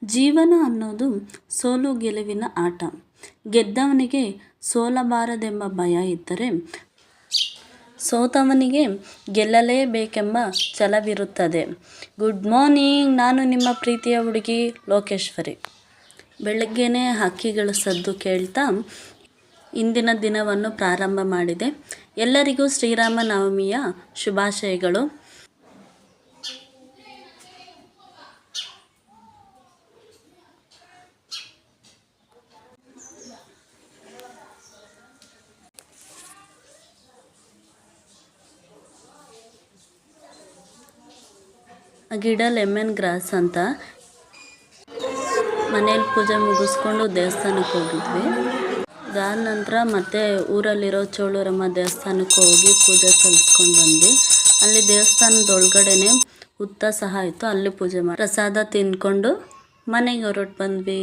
ಜೀವನ ಅನ್ನೋದು ಸೋಲು ಗೆಲುವಿನ ಆಟ. ಗೆದ್ದವನಿಗೆ ಸೋಲಬಾರದೆಂಬ ಭಯ ಇದ್ದರೆ, ಸೋತವನಿಗೆ ಗೆಲ್ಲಲೇಬೇಕೆಂಬ ಛಲವಿರುತ್ತದೆ. ಗುಡ್ ಮಾರ್ನಿಂಗ್, ನಾನು ನಿಮ್ಮ ಪ್ರೀತಿಯ ಹುಡುಗಿ ಲೋಕೇಶ್ವರಿ. ಬೆಳಗ್ಗೆನೇ ಹಕ್ಕಿಗಳ ಸದ್ದು ಕೇಳ್ತಾ ಇಂದಿನ ದಿನವನ್ನು ಪ್ರಾರಂಭ ಮಾಡಿದೆ. ಎಲ್ಲರಿಗೂ ಶ್ರೀರಾಮನವಮಿಯ ಶುಭಾಶಯಗಳು. ಗಿಡ ಲೆಮನ್ ಗ್ರಾಸ್ ಅಂತ. ಮನೇಲಿ ಪೂಜೆ ಮುಗಿಸ್ಕೊಂಡು ದೇವಸ್ಥಾನಕ್ಕೆ ಹೋಗಿದ್ವಿ. ಅದಾದ ನಂತರ ಮತ್ತೆ ಊರಲ್ಲಿರೋ ಚೋಳೂರಮ್ಮ ದೇವಸ್ಥಾನಕ್ಕೆ ಹೋಗಿ ಪೂಜೆ ಸಲ್ಲಿಸ್ಕೊಂಡು ಬಂದ್ವಿ. ಅಲ್ಲಿ ದೇವಸ್ಥಾನದ ಒಳಗಡೆನೆ ಹುತ್ತ ಸಹ ಇತ್ತು, ಅಲ್ಲಿ ಪೂಜೆ ಮಾಡಿ ಪ್ರಸಾದ ತಿಂದ್ಕೊಂಡು ಮನೆಗೆ ಹೊರಟು ಬಂದ್ವಿ.